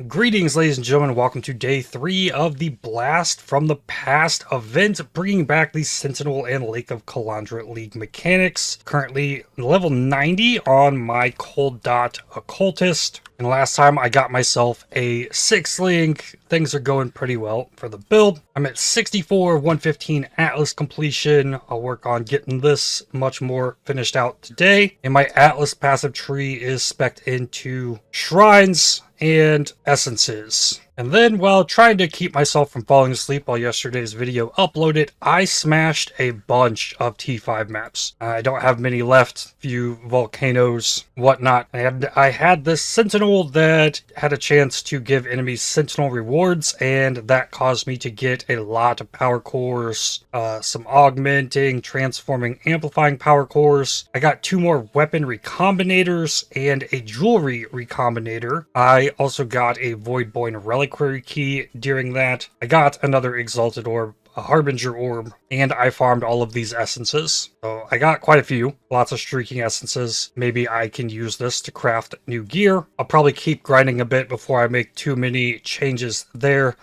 Greetings, ladies and gentlemen. Welcome to day 3 of the Blast from the Past event, bringing back the Sentinel and Lake of Calandra League mechanics. Currently level 90 on my Cold Dot Occultist. And last time I got myself a 6-link. Things are going pretty well for the build. I'm at 64, 115 Atlas completion. I'll work on getting this much more finished out today. And my Atlas passive tree is spec'd into shrines and essences. And then, while trying to keep myself from falling asleep while yesterday's video uploaded, I smashed a bunch of T5 maps. I don't have many left, few volcanoes, whatnot. And I had this Sentinel that had a chance to give enemies Sentinel rewards, and that caused me to get a lot of power cores, some augmenting, transforming, amplifying power cores. I got 2 more weapon recombinators and a jewelry recombinator. I also got a Voidborn reliquary key during that. I got another Exalted Orb, a Harbinger Orb, and I farmed all of these essences. So I got quite a few, lots of streaking essences. Maybe I can use this to craft new gear. I'll probably keep grinding a bit before I make too many changes there.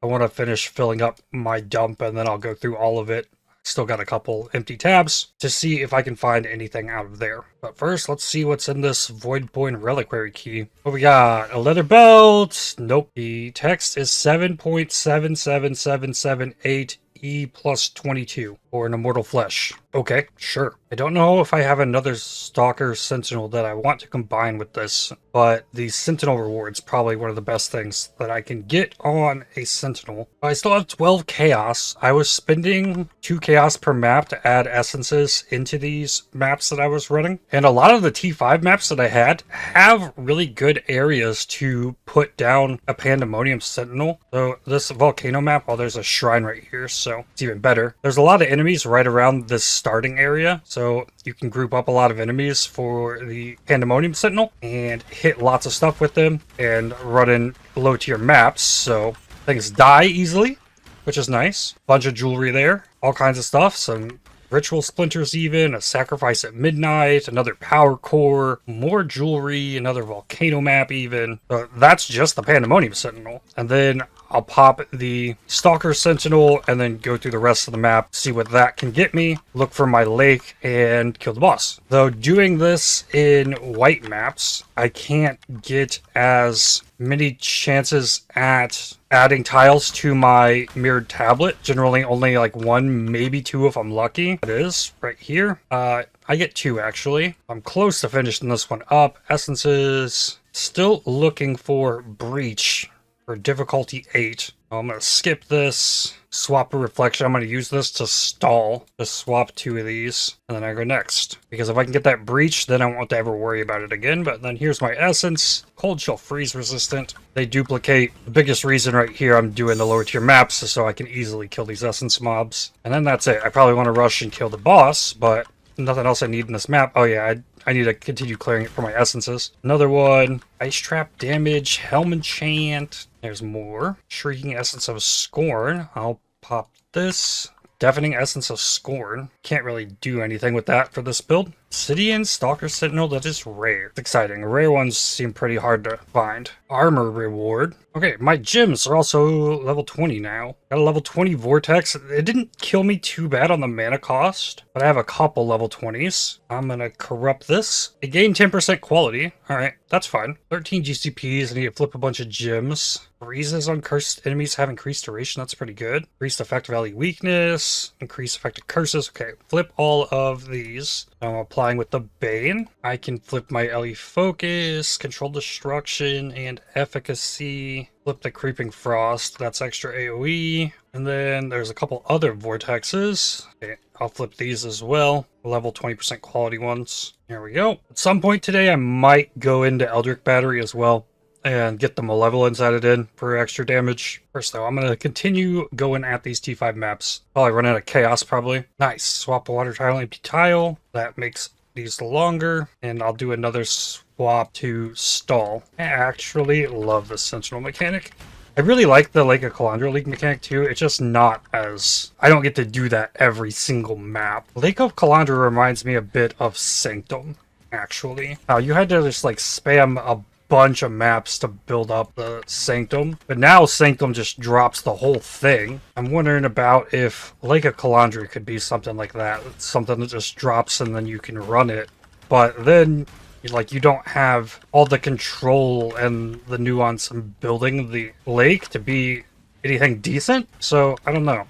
I want to finish filling up my dump and then I'll go through all of it. Still got a couple empty tabs to see if I can find anything out of there. But first, let's see what's in this Voidborn reliquary key. What we got? A leather belt. Nope. The text is 7.77778 E plus 22 for an immortal flesh. Okay, sure. I don't know if I have another Stalker Sentinel that I want to combine with this, but the Sentinel reward's probably one of the best things that I can get on a Sentinel. I still have 12 Chaos. I was spending 2 Chaos per map to add essences into these maps that I was running, and a lot of the T5 maps that I had have really good areas to put down a Pandemonium Sentinel. So this volcano map, oh, there's a shrine right here, so it's even better. There's a lot of enemies right around this starting area, so you can group up a lot of enemies for the Pandemonium Sentinel and hit lots of stuff with them and run in low tier maps, so things die easily, which is nice. Bunch of jewelry there, all kinds of stuff, some ritual splinters even, a sacrifice at midnight, another power core, more jewelry, another volcano map even. That's just the Pandemonium Sentinel. And then I'll pop the Stalker Sentinel and then go through the rest of the map, see what that can get me, look for my lake, and kill the boss. Though doing this in white maps, I can't get as many chances at adding tiles to my mirrored tablet. Generally only like 1, maybe 2 if I'm lucky. It is right here. I get 2 actually. I'm close to finishing this one up. Essences. Still looking for Breach for difficulty 8. I'm going to skip this, swap a reflection. I'm going to use this to stall. Just swap 2 of these, and then I go next. Because if I can get that breach, then I won't have to ever worry about it again. But then here's my essence. Cold Shell Freeze resistant. They duplicate. The biggest reason right here I'm doing the lower tier maps is so I can easily kill these essence mobs. And then that's it. I probably want to rush and kill the boss, but nothing else I need in this map. Oh yeah, I need to continue clearing it for my essences. Another one. Ice Trap damage. Helm enchant. There's more. Shrieking Essence of Scorn. I'll pop this. Deafening Essence of Scorn. Can't really do anything with that for this build. Obsidian Stalker Sentinel, that is rare. It's exciting. Rare ones seem pretty hard to find. Armor reward. Okay, my gems are also level 20 now. Got a level 20 Vortex. It didn't kill me too bad on the mana cost, but I have a couple level 20s. I'm gonna corrupt this. It gained 10% quality. Alright, that's fine. 13 GCPs. I need to flip a bunch of gems. Freezes on cursed enemies have increased duration. That's pretty good. Increased effective ally weakness. Increased effective curses. Okay, flip all of these. I'm applying with the Bane. I can flip my LE Focus, Control Destruction, and Efficacy. Flip the Creeping Frost. That's extra AoE. And then there's a couple other Vortexes. Okay, I'll flip these as well. Level 20% quality ones. Here we go. At some point today, I might go into Eldritch Battery as well and get the Malevolence added in for extra damage. First though, I'm going to continue going at these T5 maps. Probably run out of Chaos probably. Nice. Swap a water tile, empty tile. That makes these longer. And I'll do another swap to stall. I actually love this Sentinel mechanic. I really like the Lake of Calandra League mechanic too. It's just not as... I don't get to do that every single map. Lake of Calandra reminds me a bit of Sanctum, actually. You had to just like spam a bunch of maps to build up the Sanctum. But now Sanctum just drops the whole thing. I'm wondering about if Lake of Calandria could be something like that. It's something that just drops and then you can run it. But then, like, you don't have all the control and the nuance in building the lake to be anything decent. So, I don't know.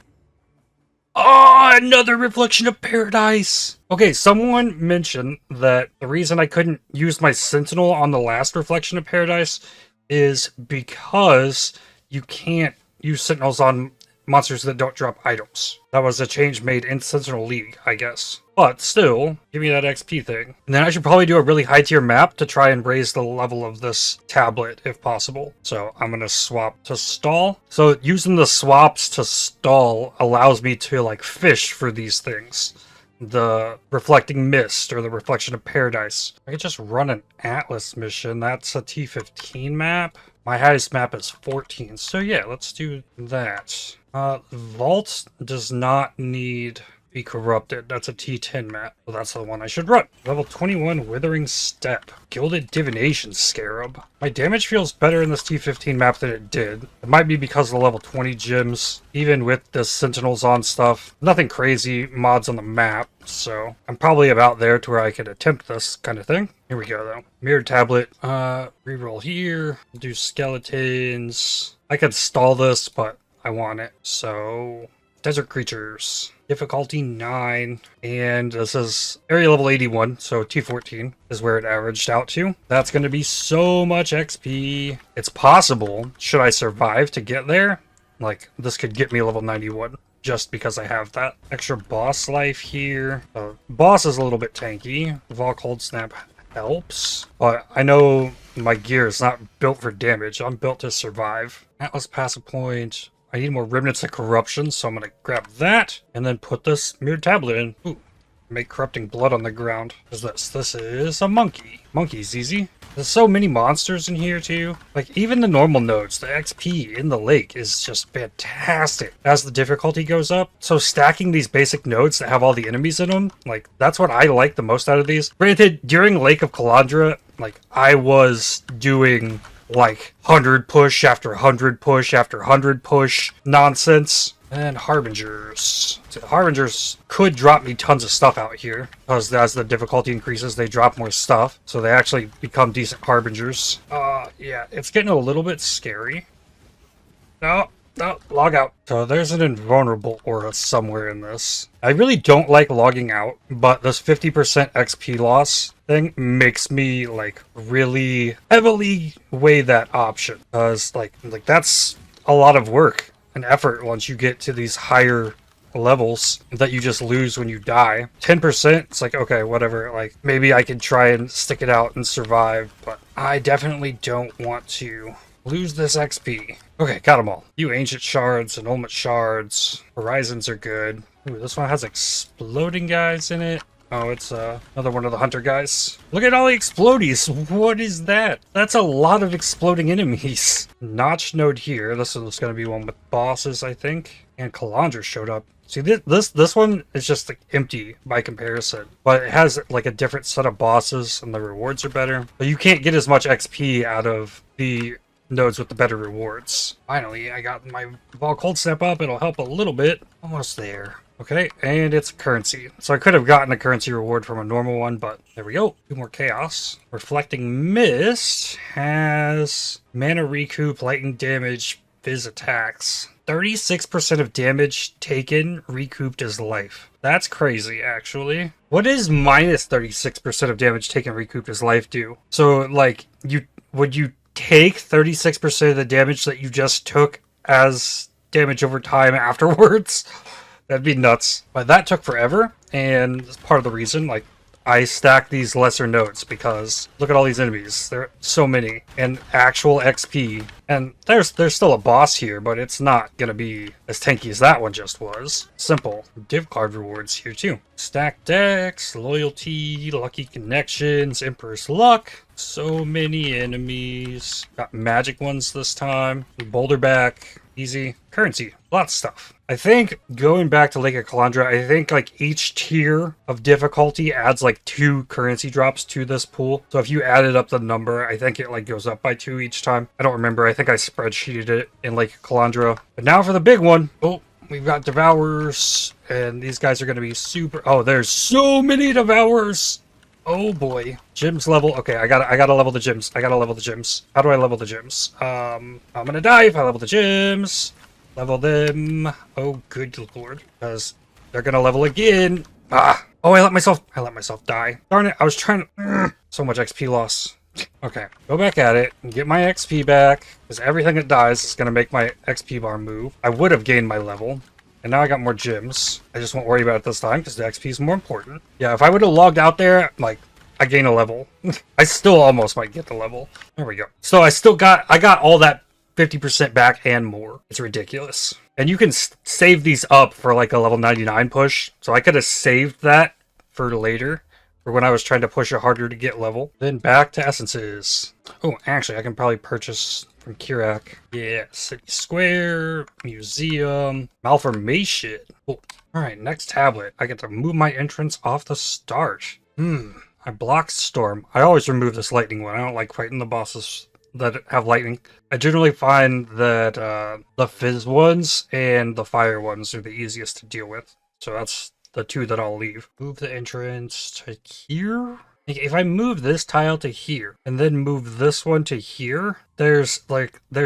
Oh, another Reflection of Paradise! Okay, someone mentioned that the reason I couldn't use my Sentinel on the last Reflection of Paradise is because you can't use Sentinels on monsters that don't drop items. That was a change made in Sentinel League, I guess. But still, give me that XP thing. And then I should probably do a really high tier map to try and raise the level of this tablet if possible. So I'm going to swap to stall. So using the swaps to stall allows me to like fish for these things. The Reflecting Mist or the Reflection of Paradise. I could just run an Atlas mission. That's a T15 map. My highest map is 14. So yeah, let's do that. Vault does not need be corrupted. That's a T10 map. So that's the one I should run. Level 21 Withering Step. Gilded Divination Scarab. My damage feels better in this T15 map than it did. It might be because of the level 20 gems. Even with the Sentinels on stuff. Nothing crazy mods on the map. So I'm probably about there to where I could attempt this kind of thing. Here we go though. Mirrored Tablet. Reroll here. Do skeletons. I could stall this, but I want it. So Desert Creatures. Difficulty 9, and this is area level 81, so T14 is where it averaged out to. That's going to be so much XP. It's possible, should I survive to get there, like, this could get me level 91, just because I have that extra boss life here. Boss is a little bit tanky. Vol Cold Snap helps, but I know my gear is not built for damage. I'm built to survive. Atlas Passive Point. I need more Remnants of Corruption, so I'm going to grab that, and then put this Mirrored Tablet in. Ooh, make Corrupting Blood on the ground. What is this? This is a monkey. Monkey's easy. There's so many monsters in here, too. Like, even the normal nodes, the XP in the lake is just fantastic as the difficulty goes up. So stacking these basic nodes that have all the enemies in them, like, that's what I like the most out of these. Granted, during Lake of Calandria, like, I was doing like 100 push after 100 push after 100 push nonsense. And Harbingers. So the Harbingers could drop me tons of stuff out here, because as the difficulty increases, they drop more stuff. So they actually become decent Harbingers. Yeah, it's getting a little bit scary. No, log out. So there's an invulnerable aura somewhere in this. I really don't like logging out, but this 50% XP loss thing makes me like really heavily weigh that option, because like that's a lot of work and effort once you get to these higher levels that you just lose when you die. 10%, it's like, okay, whatever, like maybe I could try and stick it out and survive, but I definitely don't want to lose this XP. Okay, got them all. You Ancient Shards, Annulment Shards. Horizons are good. Ooh, this one has exploding guys in it. Oh, it's another one of the hunter guys. Look at all the explodies. What is that? That's a lot of exploding enemies. Notch node here. This is going to be one with bosses, I think. And Calandra showed up. See, this one is just like empty by comparison, but it has like a different set of bosses and the rewards are better. But you can't get as much XP out of the nodes with the better rewards. Finally, I got my Vol Cold Snap up. It'll help a little bit. Almost there. Okay, and it's currency. So I could have gotten a currency reward from a normal one, but there we go. 2 more chaos. Reflecting Mist has mana recoup, lightning damage, fizz attacks. 36% of damage taken recouped as life. That's crazy, actually. What does minus 36% of damage taken recouped as life do? So, like, would you take 36% of the damage that you just took as damage over time afterwards? That'd be nuts. But that took forever, and it's part of the reason, like, I stack these lesser nodes, because look at all these enemies. There are so many, and actual XP. And there's still a boss here, but it's not gonna be as tanky as that one just was. Simple. Div card rewards here too. Stack decks, loyalty, lucky connections, Emperor's Luck. So many enemies. Got magic ones this time. Boulderback. easy. Currency, lots of stuff. I think going back to Lake of Calandra, I think like each tier of difficulty adds like 2 currency drops to this pool. So if you added up the number, I think it like goes up by 2 each time. I don't remember. I think I spreadsheeted it in Lake of Calandra. But now for the big one. Oh, we've got Devourers, and these guys are going to be super... Oh, there's so many Devourers! Oh boy. Gyms level. Okay, I gotta level the gyms. I gotta level the gyms. How do I level the gyms? I'm gonna die if I level the gyms. Level them. Oh, good lord. Because they're gonna level again. Ah! Oh, I let myself die. Darn it, I was trying to... So much XP loss. Okay, go back at it and get my XP back. Because everything that dies is gonna make my XP bar move. I would have gained my level. And now I got more gyms. I just won't worry about it this time because the XP is more important. Yeah, if I would have logged out there, like, I gain a level. I still almost might get the level. There we go. So I got all that 50% back and more. It's ridiculous. And you can save these up for like a level 99 push. So I could have saved that for later. For when I was trying to push it harder to get level. Then back to essences. Oh, actually, I can probably purchase from Kirak. Yeah, City Square, Museum, Malformation. Oh, alright, next tablet. I get to move my entrance off the start. I blocked Storm. I always remove this lightning one. I don't like fighting the bosses that have lightning. I generally find that the Fizz ones and the Fire ones are the easiest to deal with. So that's the 2 that I'll leave. Move the entrance to here. If I move this tile to here and then move this one to here, there's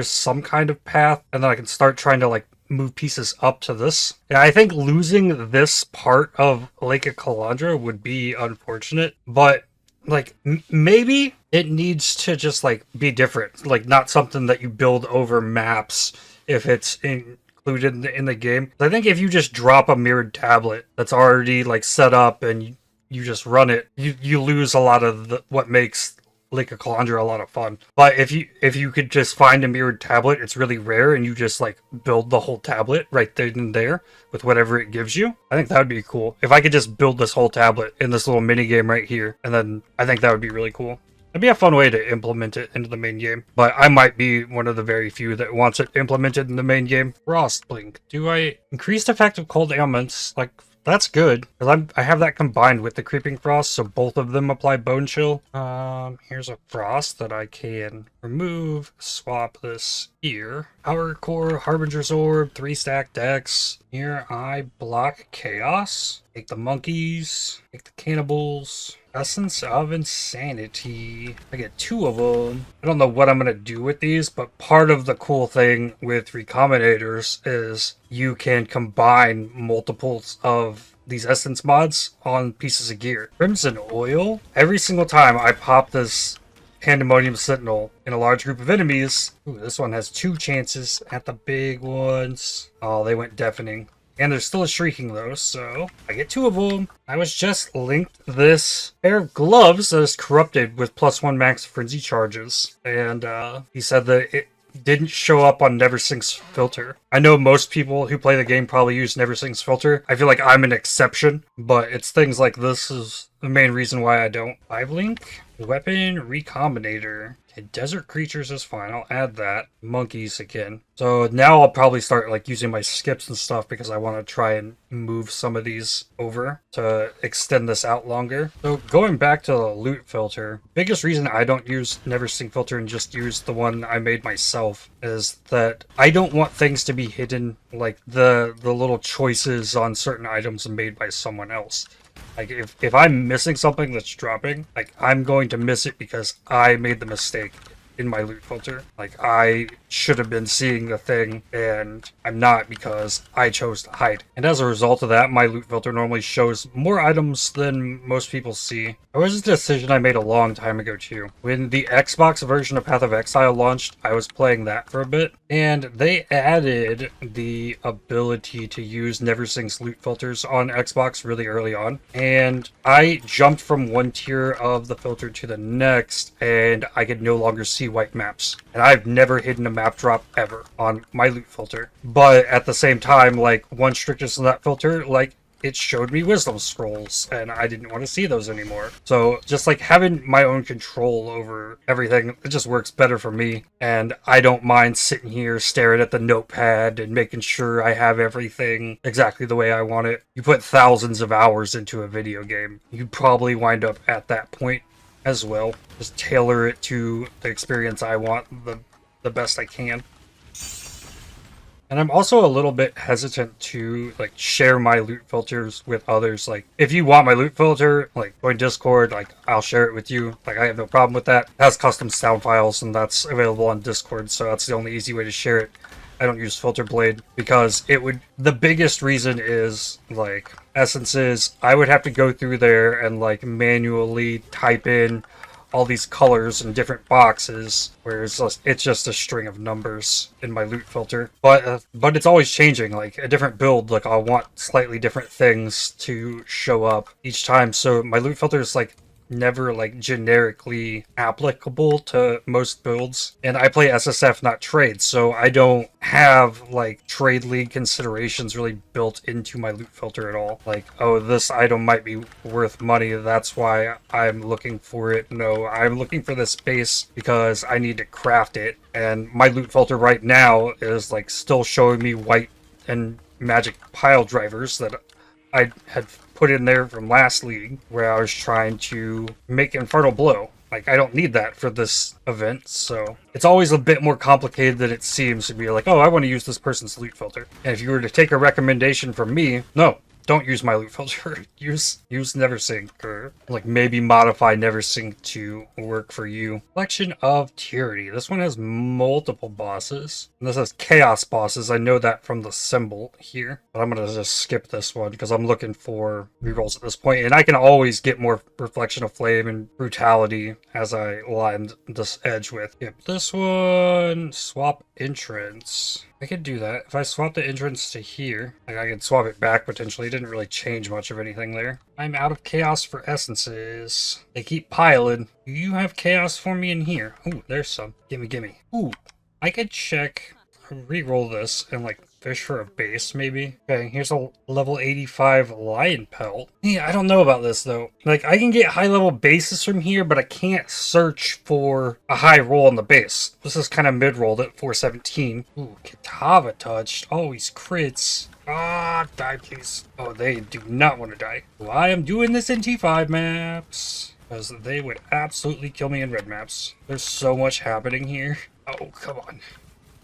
some kind of path, and then I can start trying to like move pieces up to this. Yeah, I think losing this part of Lake of Calandra would be unfortunate, but like maybe it needs to just like be different, like not something that you build over maps if it's included in the game. I think if you just drop a mirrored tablet that's already like set up and you just run it, you lose a lot of what makes Lake of Calandra a lot of fun. But if you could just find a mirrored tablet, it's really rare, and you just like build the whole tablet right there and there with whatever it gives you. I think that would be cool. If I could just build this whole tablet in this little mini game right here, and then I think that would be really cool. It'd be a fun way to implement it into the main game, but I might be one of the very few that wants it implemented in the main game. Frost Blink. Do I increased effect of cold ailments? Like, that's good, because I have that combined with the Creeping Frost, so both of them apply Bone Chill. Here's a Frost that I can remove, swap this here. Power Core, Harbinger's Orb, 3-stack Dex. Here I block Chaos. Take the Monkeys, take the Cannibals. Essence of Insanity. I get 2 of them. I don't know what I'm going to do with these, but part of the cool thing with Recombinators is you can combine multiples of these essence mods on pieces of gear. Crimson Oil. Every single time I pop this Pandemonium Sentinel in a large group of enemies. Ooh, this one has 2 chances at the big ones. Oh, they went deafening. And there's still a Shrieking though, so I get 2 of them. I was just linked this pair of gloves that is corrupted with +1 max frenzy charges. And he said that it didn't show up on NeverSync's filter. I know most people who play the game probably use NeverSync's filter. I feel like I'm an exception, but it's things like this is the main reason why I don't. 5-link, weapon, recombinator. Okay, desert creatures is fine. I'll add that. Monkeys again. So now I'll probably start like using my skips and stuff because I want to try and move some of these over to extend this out longer. So going back to the loot filter, biggest reason I don't use NeverSync filter and just use the one I made myself is that I don't want things to be hidden, like the little choices on certain items made by someone else. Like, if I'm missing something that's dropping, like, I'm going to miss it because I made the mistake in my loot filter. Like, I should have been seeing the thing, and I'm not because I chose to hide. And as a result of that, my loot filter normally shows more items than most people see. It was a decision I made a long time ago, too. When the Xbox version of Path of Exile launched, I was playing that for a bit, and they added the ability to use NeverSync's loot filters on Xbox really early on, and I jumped from one tier of the filter to the next, and I could no longer see white maps. And I've never hidden a map drop ever on my loot filter. But at the same time, like, one strictness of that filter, like, it showed me wisdom scrolls, and I didn't want to see those anymore. So just like having my own control over everything, it just works better for me. And I don't mind sitting here staring at the notepad and making sure I have everything exactly the way I want it. You put thousands of hours into a video game, you'd probably wind up at that point as well. Just tailor it to the experience I want the best I can. And I'm also a little bit hesitant to like share my loot filters with others. Like if you want my loot filter, like join Discord, like I'll share it with you. Like I have no problem with that. It has custom sound files and that's available on Discord, so that's the only easy way to share it. I don't use Filter Blade because it would, the biggest reason is like essences. I would have to go through there and like manually type in all these colors in different boxes, whereas it's just a string of numbers in my loot filter. But it's always changing. Like a different build, like I'll want slightly different things to show up each time. So my loot filter is like never like generically applicable to most builds, and I play SSF, not trade, so I don't have like trade league considerations really built into my loot filter at all. Like, oh, this item might be worth money, that's why I'm looking for it. No, I'm looking for this base because I need to craft it, and my loot filter right now is like still showing me white and magic pile drivers that I had put in there from last league where I was trying to make Infernal Blow. Like, I don't need that for this event, so it's always a bit more complicated than it seems to be like, oh, I want to use this person's loot filter. And if you were to take a recommendation from me, no, don't use my loot filter. use Neversink, or like maybe modify Neversink to work for you. Collection of Tyranny. This one has multiple bosses. And this has chaos bosses. I know that from the symbol here, but I'm gonna just skip this one because I'm looking for rerolls at this point, and I can always get more Reflection of Flame and Brutality as I line this edge with. Yep, this one, swap entrance. I could do that. If I swap the entrance to here, like I could swap it back potentially. It didn't really change much of anything there. I'm out of chaos for essences. They keep piling. Do you have chaos for me in here? Ooh, there's some. Gimme. Ooh, I could check, re-roll this, and like fish for a base maybe. Okay, here's a level 85 lion pelt. Yeah, I don't know about this though. Like I can get high level bases from here, but I can't search for a high roll on the base. This is kind of mid rolled at 417. Ooh, Kitava touched. Always crits. Ah, die please. Oh, they do not want to die. Well, I am doing this in T5 maps, because they would absolutely kill me in red maps. There's so much happening here. Oh, come on.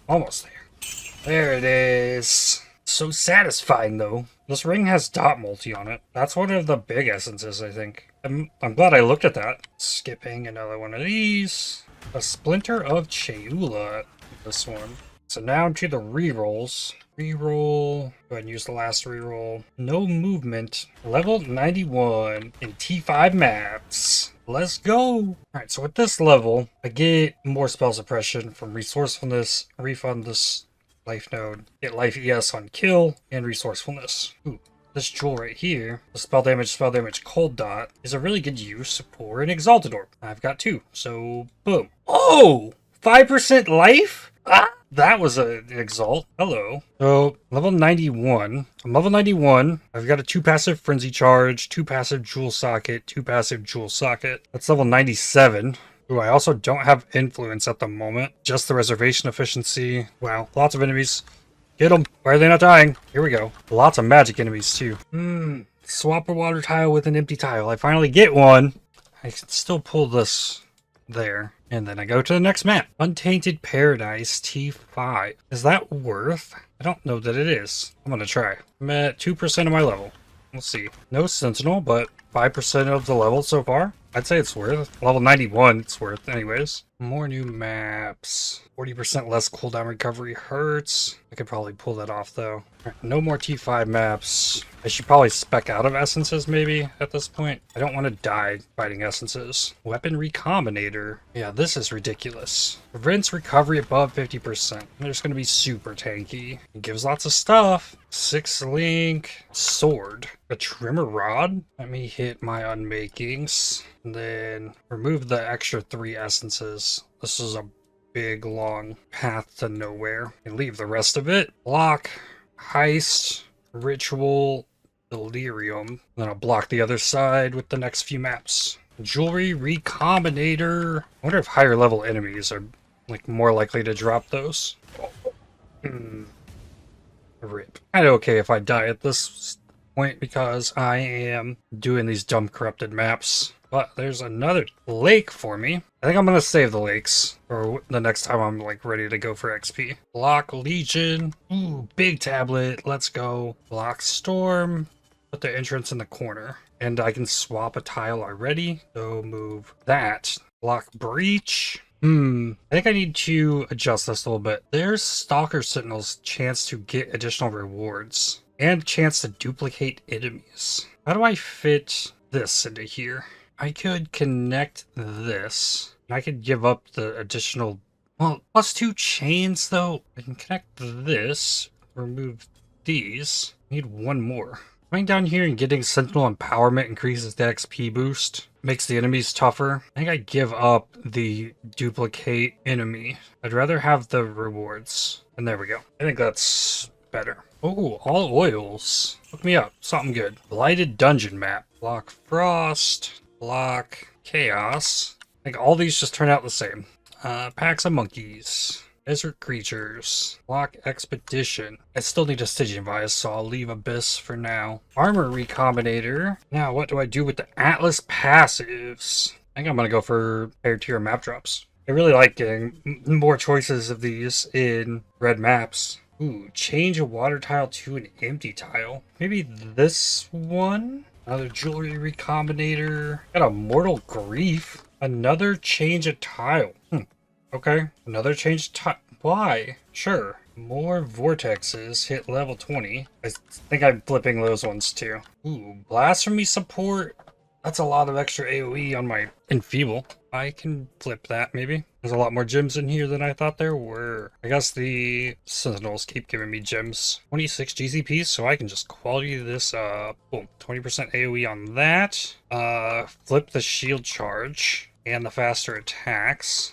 Almost there. There it is. So satisfying though. This ring has dot multi on it. That's one of the big essences, I think. I'm glad I looked at that. Skipping another one of these. A Splinter of Cheula. This one. So now to the rerolls. Reroll. Go ahead and use the last reroll. No movement. Level 91 in T5 maps. Let's go! Alright, so at this level, I get more spell suppression from resourcefulness, refund this life node, get life ES on kill, and resourcefulness. Ooh, this jewel right here, the spell damage, cold dot, is a really good use for an exalted orb. I've got two, so boom. Oh! 5% life? Ah! That was an exalt. Hello. So, level 91. I'm level 91. I've got a 2 passive Frenzy Charge, 2 passive Jewel Socket, 2 passive Jewel Socket. That's level 97. Ooh, I also don't have Influence at the moment. Just the Reservation Efficiency. Wow, lots of enemies. Get them. Why are they not dying? Here we go. Lots of magic enemies, too. Swap a water tile with an empty tile. I finally get one. I can still pull this there. And then I go to the next map. Untainted Paradise T5. Is that worth? I don't know that it is. I'm gonna try. I'm at 2% of my level. We'll see. No Sentinel, but 5% of the level so far. I'd say it's worth. Level 91, it's worth anyways. More new maps. 40% less cooldown recovery hurts. I could probably pull that off though. No more T5 maps. I should probably spec out of essences maybe at this point. I don't want to die fighting essences. Weapon Recombinator. Yeah, this is ridiculous. Prevents recovery above 50%. They're just going to be super tanky. It gives lots of stuff. 6 link. Sword. A trimmer rod. Let me hit my unmakings. And then remove the extra 3 essences. This is a big long path to nowhere. And leave the rest of it. Block. Heist. Ritual. Delirium. Then I'll block the other side with the next few maps. Jewelry Recombinator. I wonder if higher level enemies are like more likely to drop those. Rip. Kinda okay if I die at this point because I am doing these dumb corrupted maps. But there's another lake for me. I think I'm gonna save the lakes for the next time I'm like ready to go for XP. Block Legion. Ooh, big tablet. Let's go. Block Storm. Put the entrance in the corner. And I can swap a tile already. So move that. Block Breach. I think I need to adjust this a little bit. There's Stalker Sentinel's chance to get additional rewards. And chance to duplicate enemies. How do I fit this into here? I could connect this. And I could give up the additional... Well, +2 chains, though. I can connect this. Remove these. I need one more. Going down here and getting Sentinel Empowerment increases the XP boost. Makes the enemies tougher. I think I give up the duplicate enemy. I'd rather have the rewards. And there we go. I think that's better. Oh, all oils. Hook me up. Something good. Blighted Dungeon Map. Block Frost. Block Chaos. I think all these just turn out the same. Packs of Monkeys. Desert Creatures. Block Expedition. I still need a Stygian Vice, so I'll leave Abyss for now. Armor Recombinator. Now, what do I do with the Atlas passives? I think I'm going to go for Air Tier map drops. I really like getting more choices of these in red maps. Ooh, change a water tile to an empty tile. Maybe this one? Another Jewelry Recombinator. Got a Mortal Grief. Another change a tile. Okay. Another change tile. Why? Sure. More vortexes. Hit level 20. I think I'm flipping those ones too. Ooh, Blasphemy support. That's a lot of extra AoE on my Enfeeble. I can flip that maybe. There's a lot more gems in here than I thought there were. I guess the Sentinels keep giving me gems. 26 GCPs, so I can just quality this up. Boom, 20% AoE on that. Flip the shield charge and the faster attacks.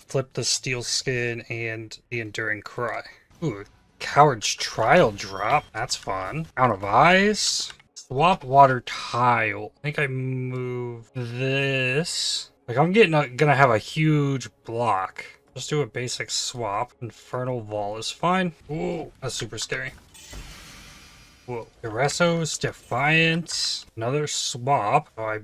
Flip the steel skin and the enduring cry. Ooh, Coward's Trial drop. That's fun. Count of Eyes. Swap water tile. I think I move this. Like, I'm gonna have a huge block. Just do a basic swap. Infernal Wall is fine. Ooh, that's super scary. Whoa. Eresso's Defiance. Another swap. So I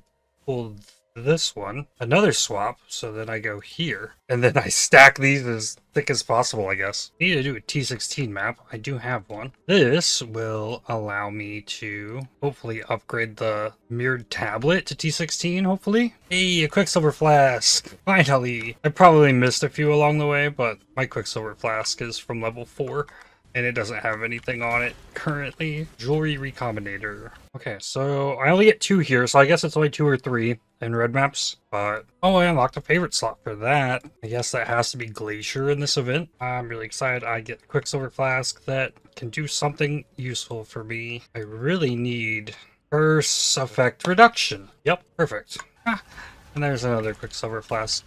pulled this one. Another swap. So then I go here. And then I stack these as thick as possible, I guess. I need to do a T16 map. I do have one. This will allow me to hopefully upgrade the mirrored tablet to T16, hopefully. Hey, a Quicksilver Flask. Finally. I probably missed a few along the way, but my Quicksilver Flask is from level 4. And it doesn't have anything on it currently. Jewelry Recombinator. Okay, so I only get 2 here, so I guess it's only 2 or 3 in red maps. But, oh, I unlocked a favorite slot for that. I guess that has to be Glacier in this event. I'm really excited I get Quicksilver Flask that can do something useful for me. I really need Curse Effect Reduction. Yep, perfect. And there's another Quicksilver Flask.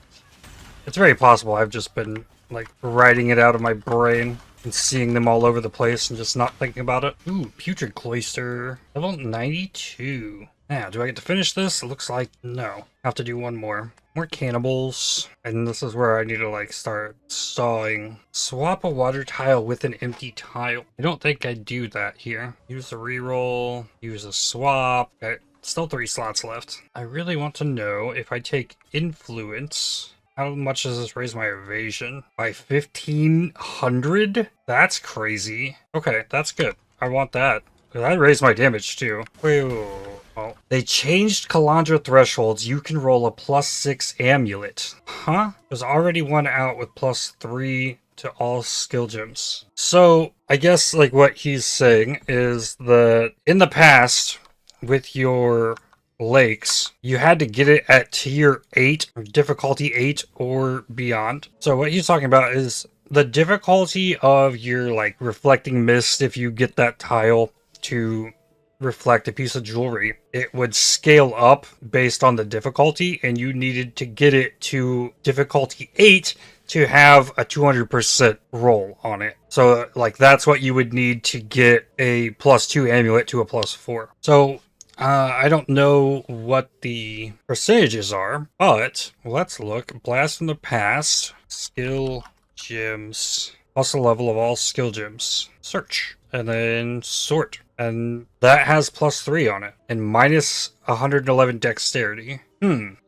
It's very possible I've just been, like, writing it out of my brain and seeing them all over the place and just not thinking about it. Ooh, Putrid Cloister. Level 92. Now, do I get to finish this? It looks like no. I have to do one more. More cannibals. And this is where I need to, like, start sawing. Swap a water tile with an empty tile. I don't think I do that here. Use a reroll. Use a swap. Okay, still 3 slots left. I really want to know if I take Influence... How much does this raise my evasion? By 1,500? That's crazy. Okay, that's good. I want that. That raised my damage too. Wait. Oh. They changed Kalandra thresholds. You can roll a +6 amulet. Huh? There's already one out with +3 to all skill gems. So, I guess like what he's saying is that in the past, with your lakes, you had to get it at tier 8 or difficulty 8 or beyond. So what he's talking about is the difficulty of your like reflecting mist. If you get that tile to reflect a piece of jewelry, it would scale up based on the difficulty, and you needed to get it to difficulty 8 to have a 200% roll on it. So like that's what you would need to get a +2 amulet to a +4. So I don't know what the percentages are, but let's look. Blast from the past, skill gems, plus the level of all skill gems. Search, and then sort. And that has +3 on it, and minus 111 dexterity.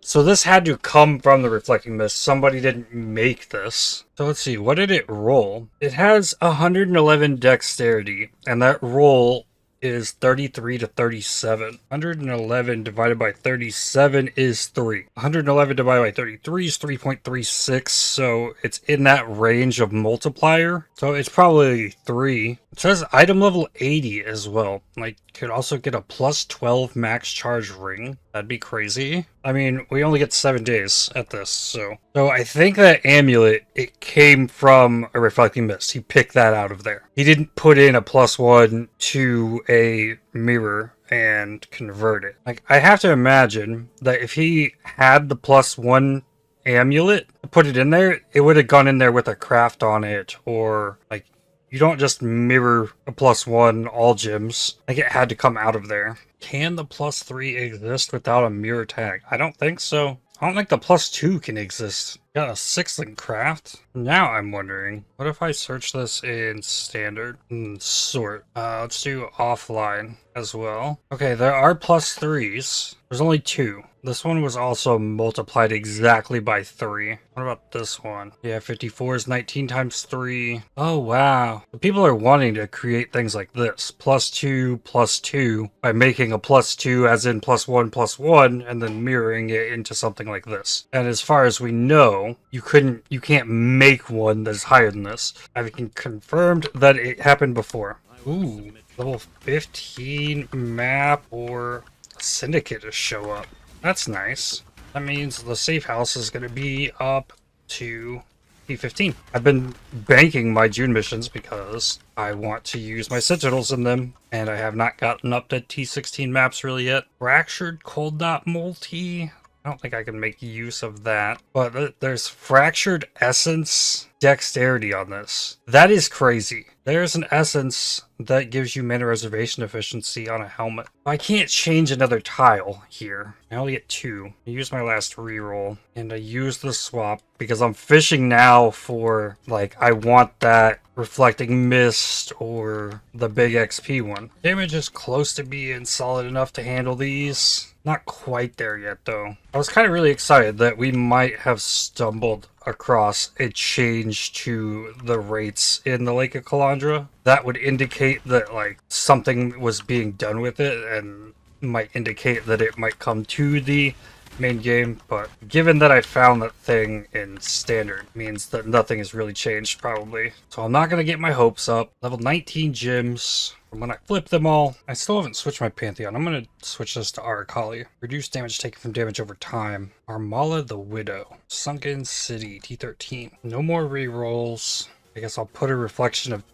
So this had to come from the Reflecting Mist. Somebody didn't make this. So let's see, what did it roll? It has 111 dexterity, and that roll is 33 to 37. 111 divided by 37 is 3. 111 divided by 33 is 3.36, so it's in that range of multiplier. So it's probably 3. It says item level 80 as well. Like, could also get a +12 max charge ring. That'd be crazy. I mean, we only get 7 days at this, so I think that amulet, it came from a Reflecting Mist. He picked that out of there. He didn't put in a +1 to a mirror and convert it. Like, I have to imagine that if he had the +1 amulet, put it in there, it would have gone in there with a craft on it, or like, you don't just mirror a +1 all gems. Like, it had to come out of there. Can the +3 exist without a mirror tag? I don't think so. I don't think the +2 can exist. Got a 6th craft. Now I'm wondering, what if I search this in standard and sort? Let's do offline as well. Okay, there are +3s. There's only 2. This one was also multiplied exactly by 3. What about this one? Yeah, 54 is 19 times 3. Oh, wow. The people are wanting to create things like this. +2, +2, by making a +2 as in +1, +1, and then mirroring it into something like this. And as far as we know, you can't make one that's higher than this. I've confirmed that it happened before. Ooh, level 15 map or syndicate to show up. That's nice. That means the safe house is going to be up to T15. I've been banking my June missions because I want to use my sentinels in them, and I have not gotten up to T16 maps really yet. Fractured Cold Dot Multi. I don't think I can make use of that. But there's Fractured Essence Dexterity on this. That is crazy. There's an essence that gives you mana reservation efficiency on a helmet. I can't change another tile here. I only get 2. I use my last reroll, and I use the swap because I'm fishing now for, like, I want that Reflecting Mist or the big XP one. Damage is close to being solid enough to handle these. Not quite there yet, though. I was kind of really excited that we might have stumbled across a change to the rates in the Lake of Calandra. That would indicate that, like, something was being done with it, and might indicate that it might come to the main game. But given that I found that thing in standard, means that nothing has really changed, probably. So I'm not going to get my hopes up. Level 19 gems. When I flip them all, I still haven't switched my Pantheon. I'm going to switch this to Arakali. Reduce damage taken from damage over time. Armala the Widow. Sunken City, T13. No more rerolls. I guess I'll put a reflection of...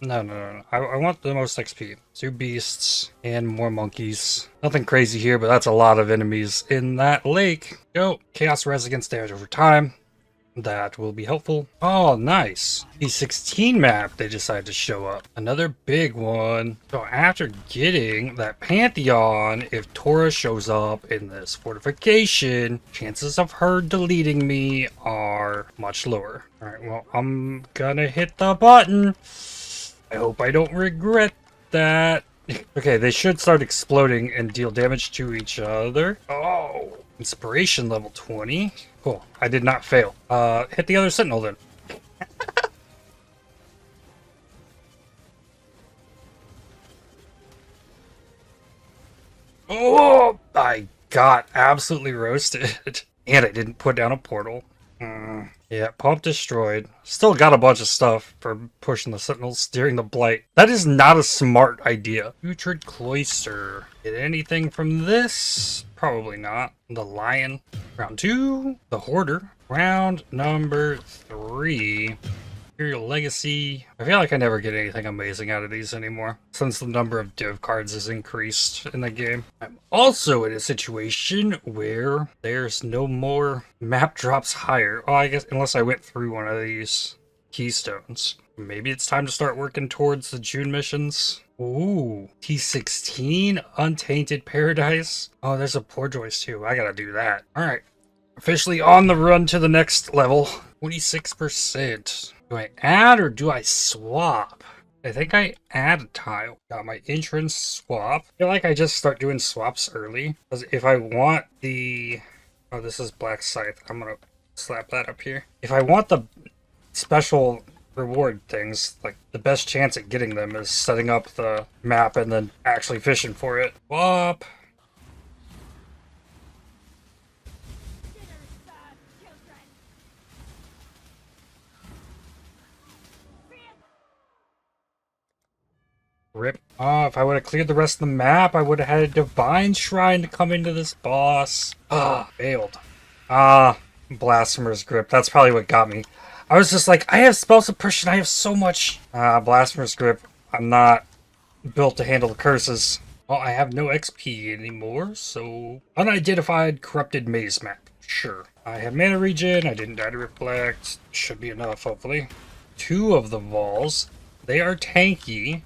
No. I want the most XP. 2 beasts and more monkeys. Nothing crazy here, but that's a lot of enemies in that lake. Go. Chaos res against damage over time. That will be helpful. Oh, nice. The 16 map, they decided to show up. Another big one. So after getting that Pantheon, if Tora shows up in this fortification, chances of her deleting me are much lower. Alright, well, I'm gonna hit the button. I hope I don't regret that. Okay, they should start exploding and deal damage to each other. Oh, inspiration level 20. Cool, I did not fail. Hit the other sentinel then. Oh, I got absolutely roasted. And I didn't put down a portal. Yeah, pump destroyed. Still got a bunch of stuff for pushing the sentinels during the blight. That is not a smart idea. Putrid Cloister. Get anything from this? Probably not. The Lion. Round 2. The Hoarder. Round number 3. Imperial Legacy. I feel like I never get anything amazing out of these anymore, since the number of div cards has increased in the game. I'm also in a situation where there's no more map drops higher. Oh, I guess unless I went through one of these keystones. Maybe it's time to start working towards the June missions. Ooh, T16, Untainted Paradise. Oh, there's a Porjoys too. I gotta do that. Alright. Officially on the run to the next level. 26%. Do I add or do I swap? I think I add a tile. Got my entrance swap. I feel like I just start doing swaps early. Because if I want the... Oh, this is Black Scythe. I'm gonna slap that up here. If I want the special reward things, like the best chance at getting them is setting up the map and then actually fishing for it. Swap. Rip. Oh, if I would have cleared the rest of the map, I would have had a Divine Shrine to come into this boss. Ah, failed. Ah, Blasphemer's Grip. That's probably what got me. I was just like, I have spell suppression, I have so much. Blasphemer's Grip. I'm not built to handle the curses. Well, I have no XP anymore, so... Unidentified Corrupted Maze Map. Sure. I have mana regen, I didn't die to reflect. Should be enough, hopefully. 2 of the Vols. They are tanky.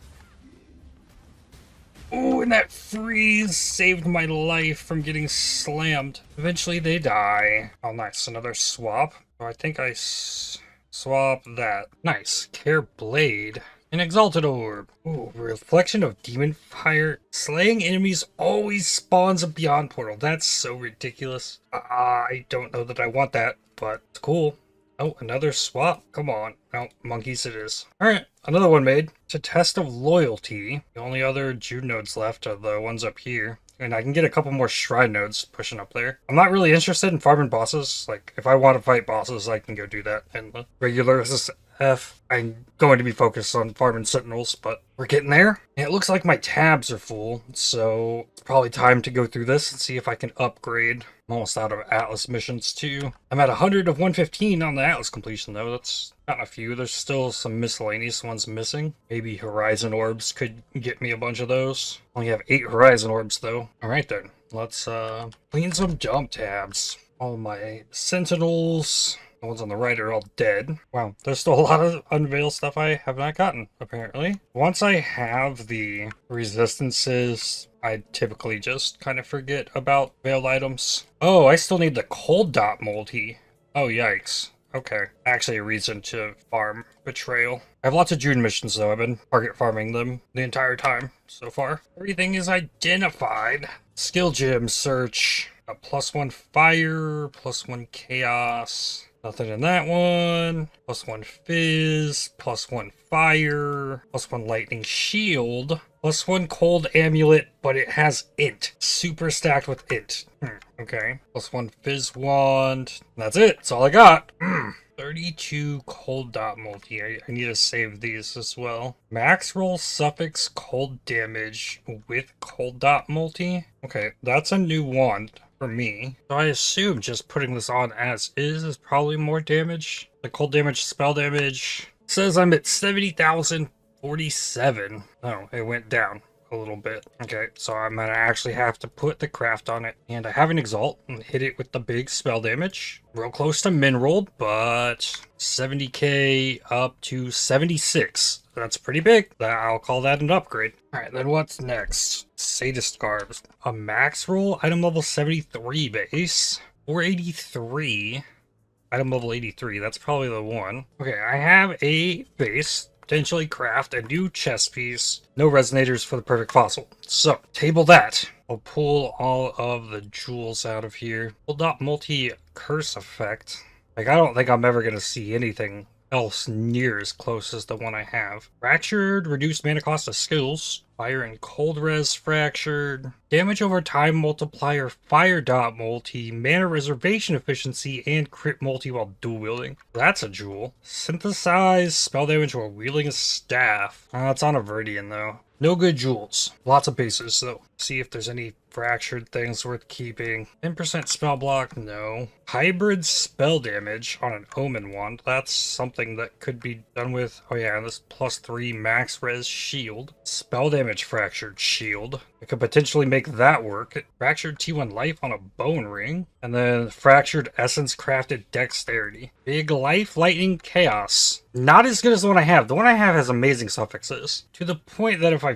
Ooh, and that freeze saved my life from getting slammed. Eventually they die. Oh, nice. Another swap. Oh, I think I swap that. Nice. Care Blade. An Exalted Orb. Ooh, Reflection of Demon Fire. Slaying enemies always spawns a Beyond Portal. That's so ridiculous. I don't know that I want that, but it's cool. Oh, another swap. Come on. Oh, monkeys it is. Alright, another one made. It's a Test of Loyalty. The only other Jude nodes left are the ones up here. And I can get a couple more Shrine nodes pushing up there. I'm not really interested in farming bosses. Like, if I want to fight bosses, I can go do that in the regular SSF. I'm going to be focused on farming Sentinels, but we're getting there. And it looks like my tabs are full, so it's probably time to go through this and see if I can upgrade. I'm almost out of Atlas missions, too. I'm at 100 of 115 on the Atlas completion, though. That's not a few. There's still some miscellaneous ones missing. Maybe Horizon Orbs could get me a bunch of those. Only have 8 Horizon Orbs, though. Alright, then. Let's clean some dump tabs. All my Sentinels... The ones on the right are all dead. Wow, there's still a lot of Unveil stuff I have not gotten, apparently. Once I have the resistances, I typically just kind of forget about veiled items. Oh, I still need the Cold Dot Multi. Oh, yikes. Okay. Actually, a reason to farm Betrayal. I have lots of June missions, though. I've been target farming them the entire time so far. Everything is identified. Skill Gem Search. A +1 Fire, +1 Chaos. Nothing in that one. +1 Fizz, +1 Fire, +1 Lightning Shield, +1 Cold Amulet, but it has Int. Super stacked with Int. Okay. +1 Fizz Wand. That's it. That's all I got. 32 Cold Dot Multi. I need to save these as well. Max roll suffix cold damage with Cold Dot Multi. Okay, that's a new wand for me. So I assume just putting this on as is probably more damage. The cold damage, spell damage says I'm at 70,047. Oh, it went down a little bit. Okay, so I'm gonna actually have to put the craft on it. And I have an Exalt and hit it with the big spell damage. Real close to min rolled, but 70k up to 76. That's pretty big. I'll call that an upgrade. Alright, then what's next? Sadist Garbs. A max roll, item level 73 base. 483. Item level 83, that's probably the one. Okay, I have a base. Potentially craft a new chest piece. No resonators for the perfect fossil. So, table that. I'll pull all of the jewels out of here. Pull dot multi curse effect. Like, I don't think I'm ever going to see anything else near as close as the one I have. Fractured, reduced mana cost of skills. Fire and cold res fractured. Damage over time multiplier, fire dot multi, mana reservation efficiency, and crit multi while dual wielding. That's a jewel. Synthesize spell damage while wielding a staff. It's on a Verdian though. No good jewels. Lots of bases though. See if there's any fractured things worth keeping. 10% spell block, no. Hybrid spell damage on an Omen wand. That's something that could be done with. Oh yeah, this +3 max res shield. Spell damage fractured shield. I could potentially make that work. Fractured T1 life on a bone ring. And then fractured essence crafted dexterity. Big life lightning chaos. Not as good as the one I have. The one I have has amazing suffixes. To the point that if I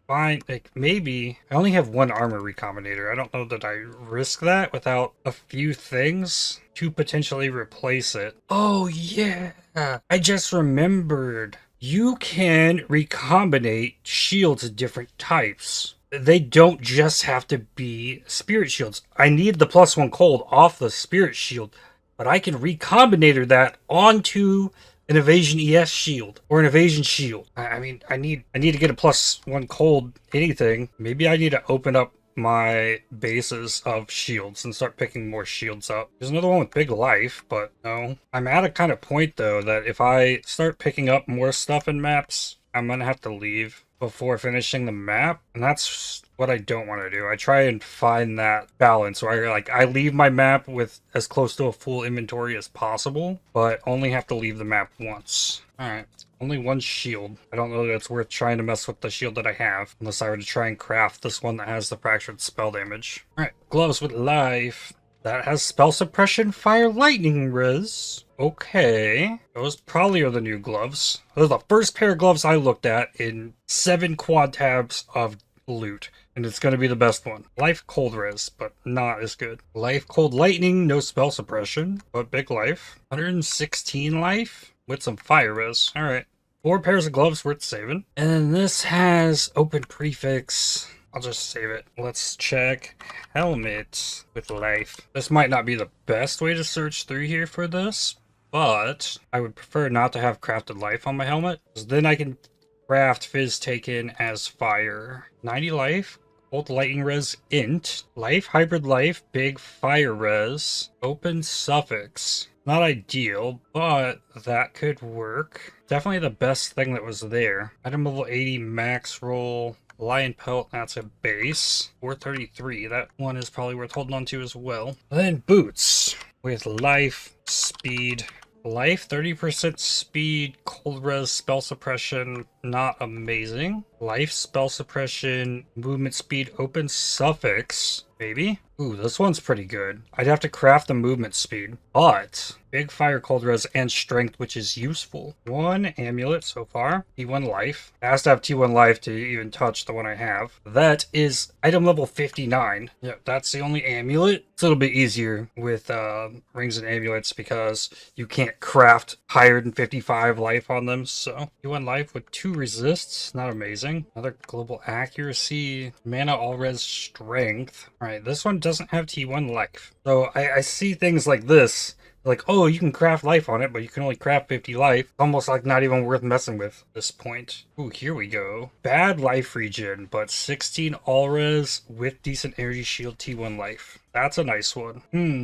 find, like, maybe I only have one armor recombinator. I don't know that I risk that without a few things to potentially replace it. Oh yeah, I just remembered. You can recombinate shields of different types. They don't just have to be spirit shields. I need the +1 cold off the spirit shield, but I can recombinator that onto an evasion ES shield or an evasion shield. I mean, I need to get a +1 cold anything. Maybe I need to open up my bases of shields and start picking more shields up. There's another one with big life, but no. I'm at a kind of point though that if I start picking up more stuff in maps, I'm gonna have to leave before finishing the map, and that's what I don't want to do. I try and find that balance where I leave my map with as close to a full inventory as possible, but only have to leave the map once. Alright, only one shield. I don't know that it's worth trying to mess with the shield that I have, unless I were to try and craft this one that has the fractured spell damage. Alright, gloves with life. That has spell suppression, fire, lightning res. Okay. Those probably are the new gloves. Those are the first pair of gloves I looked at in 7 quad tabs of loot. And it's going to be the best one. Life cold res, but not as good. Life cold lightning, no spell suppression, but big life. 116 life with some fire res. Alright. 4 pairs of gloves worth saving. And then this has open prefix. I'll just save it. Let's check helmet with life. This might not be the best way to search through here for this, but I would prefer not to have crafted life on my helmet, because then I can craft fizz taken as fire. 90 life, old lightning res int, life hybrid life, big fire res, open suffix. Not ideal, but that could work. Definitely the best thing that was there. Item level 80 max roll. Lion pelt, that's a base. 433, that one is probably worth holding on to as well. And then boots with life, speed. Life, 30% speed, cold res, spell suppression, not amazing. Life, spell suppression, movement speed, open suffix, maybe? Ooh, this one's pretty good. I'd have to craft the movement speed, but big fire, cold res, and strength, which is useful. 1 amulet so far. T1 life. It has to have T1 life to even touch the one I have. That is item level 59. Yep, that's the only amulet. It's a little bit easier with rings and amulets because you can't craft higher than 55 life on them. So T1 life with 2 resists. Not amazing. Another global accuracy. Mana all res strength. Alright, this one doesn't have T1 life. So I see things like this. Like, oh, you can craft life on it, but you can only craft 50 life. Almost like not even worth messing with at this point. Ooh, here we go. Bad life regen, but 16 all res with decent energy shield T1 life. That's a nice one.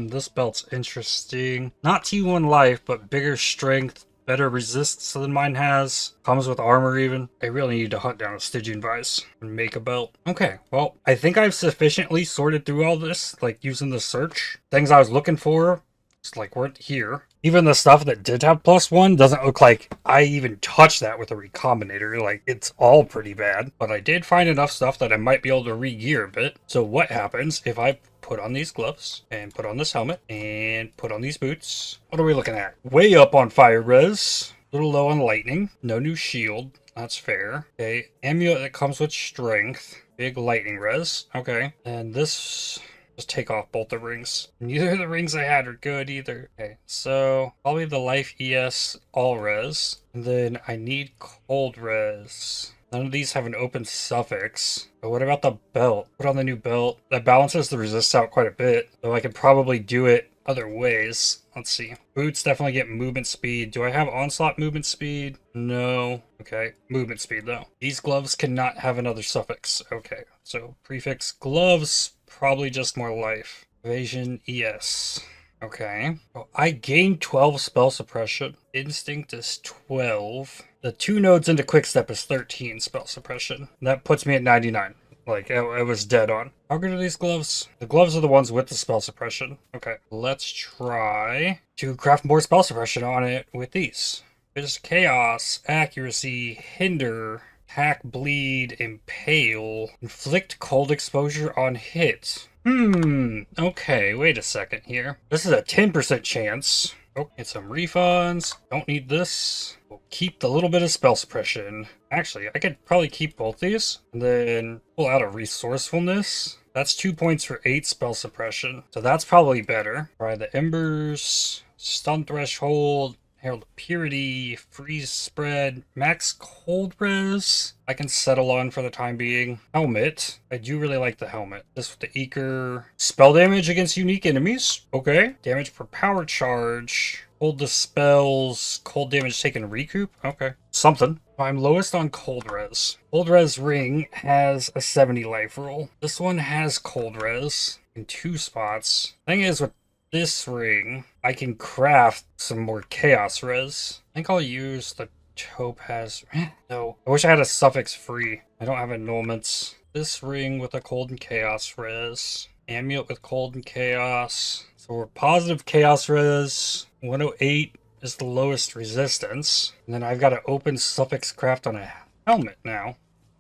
This belt's interesting. Not T1 life, but bigger strength, better resistance than mine has. Comes with armor even. I really need to hunt down a Stygian Vise and make a belt. Okay, well, I think I've sufficiently sorted through all this, like using the search. Things I was looking for, just like weren't here. Even the stuff that did have +1 doesn't look like I even touched that with a recombinator. Like, it's all pretty bad. But I did find enough stuff that I might be able to re-gear a bit. So what happens if I put on these gloves and put on this helmet and put on these boots? What are we looking at? Way up on fire res. A little low on lightning. No new shield. That's fair. Okay, amulet that comes with strength. Big lightning res. Okay. And this... just take off both the rings. Neither of the rings I had are good either. Okay, so probably the life ES all res. And then I need cold res. None of these have an open suffix. But what about the belt? Put on the new belt. That balances the resist out quite a bit. So I could probably do it other ways. Let's see. Boots definitely get movement speed. Do I have onslaught movement speed? No. Okay, movement speed though. These gloves cannot have another suffix. Okay, so prefix gloves. Probably just more life. Evasion ES. Okay. Well, I gained 12 spell suppression. Instinct is 12. The 2 nodes into quickstep is 13 spell suppression. That puts me at 99. Like, it was dead on. How good are these gloves? The gloves are the ones with the spell suppression. Okay, let's try to craft more spell suppression on it with these. There's chaos, accuracy, hinder, hack, bleed, impale, inflict cold exposure on hit. Okay, wait a second here. This is a 10% chance. Oh, get some refunds. Don't need this. We'll keep the little bit of spell suppression. Actually, I could probably keep both these and then pull out a resourcefulness. That's 2 points for 8 spell suppression. So that's probably better. Try the embers, stun threshold, Herald of Purity, freeze spread, max cold res. I can settle on for the time being. Helmet. I do really like the helmet. This with the Eker. Spell damage against unique enemies. Okay. Damage per power charge. Hold the spells. Cold damage taken recoup. Okay. Something. I'm lowest on cold res. Cold res ring has a 70 life rule. This one has cold res in 2 spots. Thing is, with this ring, I can craft some more chaos res. I think I'll use the topaz. No, I wish I had a suffix free. I don't have annulments. This ring with a cold and chaos res. Amulet with cold and chaos. So we're positive chaos res. 108 is the lowest resistance. And then I've got to open suffix craft on a helmet now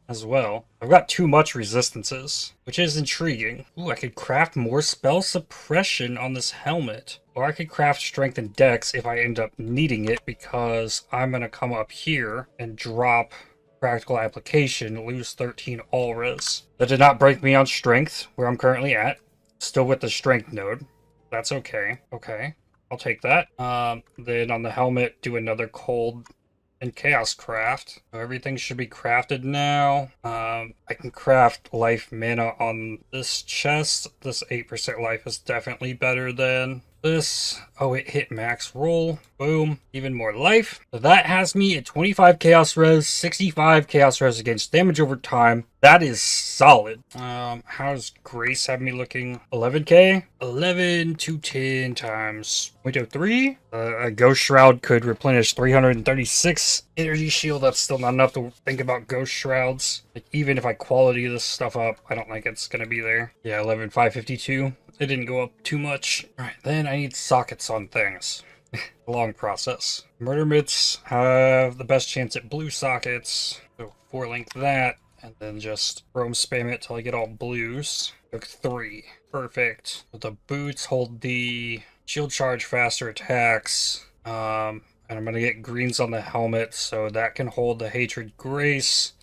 as well. I've got too much resistances, which is intriguing. Ooh, I could craft more spell suppression on this helmet. Or I could craft strength and dex if I end up needing it, because I'm going to come up here and drop practical application, lose 13 all res. That did not break me on strength, where I'm currently at. Still with the strength node. That's okay. Okay, I'll take that. Then on the helmet, do another cold and chaos craft. So everything should be crafted now. I can craft life mana on this chest. This 8% life is definitely better than this. Oh, it hit max roll. Boom. Even more life. So that has me at 25 chaos res, 65 chaos res against damage over time. That is solid. How's Grace have me looking? 11k? 11 to 10 times 0.03. A Ghost Shroud could replenish 336 energy shield. That's still not enough to think about Ghost Shrouds. Like, even if I quality this stuff up, I don't think it's gonna be there. Yeah, 11,552. It didn't go up too much. Alright, then I need sockets on things. Long process. Murder mitts have the best chance at blue sockets. So 4 link that, and then just roam spam it till I get all blues. Took 3. Perfect. The boots hold the shield charge, faster attacks. And I'm gonna get greens on the helmet, so that can hold the hatred grace.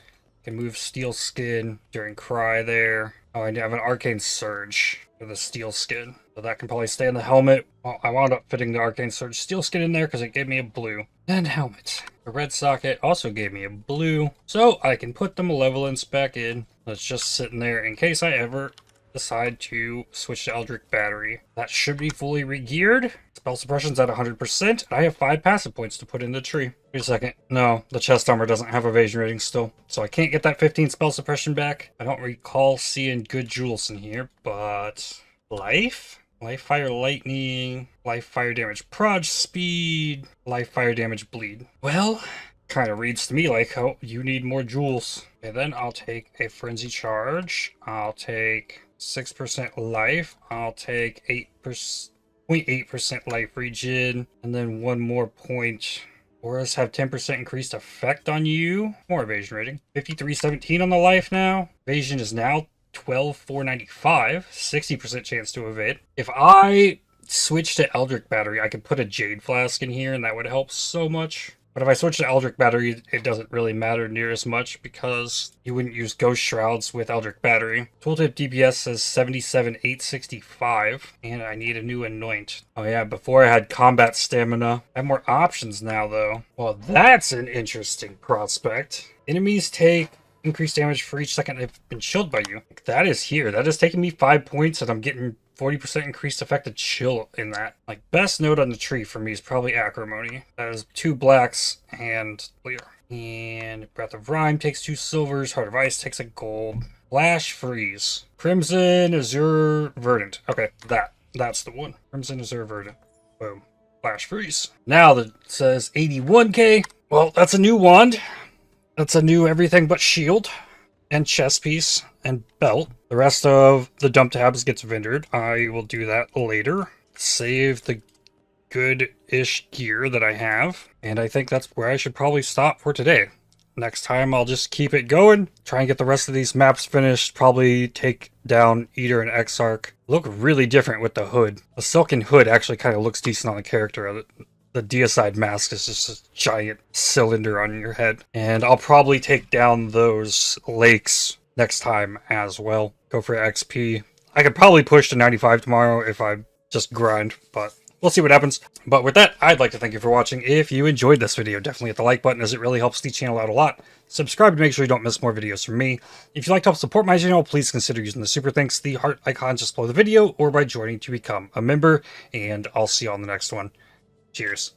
Can move steel skin during cry there. Oh, I have an arcane surge for the steel skin, so that can probably stay in the helmet. Well, I wound up fitting the arcane surge steel skin in there because it gave me a blue. And helmet. The red socket also gave me a blue, so I can put the malevolence back in. That's just sitting there in case I ever decide to switch to Eldritch Battery. That should be fully re-geared. Spell suppression's at 100%, and I have 5 passive points to put in the tree. Wait a second. No, the chest armor doesn't have evasion rating still, so I can't get that 15 spell suppression back. I don't recall seeing good jewels in here, but life? Life, fire, lightning, life, fire damage, proj speed, life, fire damage, bleed. Well, kind of reads to me like, oh, you need more jewels. Okay, then I'll take a frenzy charge. I'll take 6% life. I'll take 0.8% life regen, and then 1 more point. Auras have 10% increased effect on you. More evasion rating. 5317 on the life now. Evasion is now 12,495. 60% chance to evade. If I switch to Eldritch Battery, I could put a Jade Flask in here, and that would help so much. But if I switch to Eldritch Battery, it doesn't really matter near as much because you wouldn't use Ghost Shrouds with Eldritch Battery. Tooltip DPS says 77,865, and I need a new Anoint. Oh yeah, before I had combat stamina. I have more options now though. Well, that's an interesting prospect. Enemies take increased damage for each second they've been chilled by you. That is here. That is taking me 5 points, and I'm getting 40% increased effective chill in that. Like, best note on the tree for me is probably Acrimony. That is 2 blacks and clear. And Breath of Rhyme takes 2 silvers. Heart of Ice takes a gold. Flash Freeze. Crimson Azure Verdant. Okay, that's the one. Crimson Azure Verdant. Boom. Flash Freeze. Now that says 81k. Well, that's a new wand. That's a new everything but shield. and chest piece and belt. The rest of the dump tabs gets vendored. I will do that later. Save the good-ish gear that I have. And I think that's where I should probably stop for today. Next time, I'll just keep it going. Try and get the rest of these maps finished. Probably take down Eater and Exarch. Look really different with the hood. The silken hood actually kind of looks decent on the character. The deicide mask is just a giant cylinder on your head. And I'll probably take down those lakes next time as well. Go for XP. I could probably push to 95 tomorrow if I just grind, but we'll see what happens. But with that, I'd like to thank you for watching. If you enjoyed this video, definitely hit the like button as it really helps the channel out a lot. Subscribe to make sure you don't miss more videos from me. If you'd like to help support my channel, please consider using the super thanks, the heart icon just below the video, or by joining to become a member. And I'll see you on the next one. Cheers.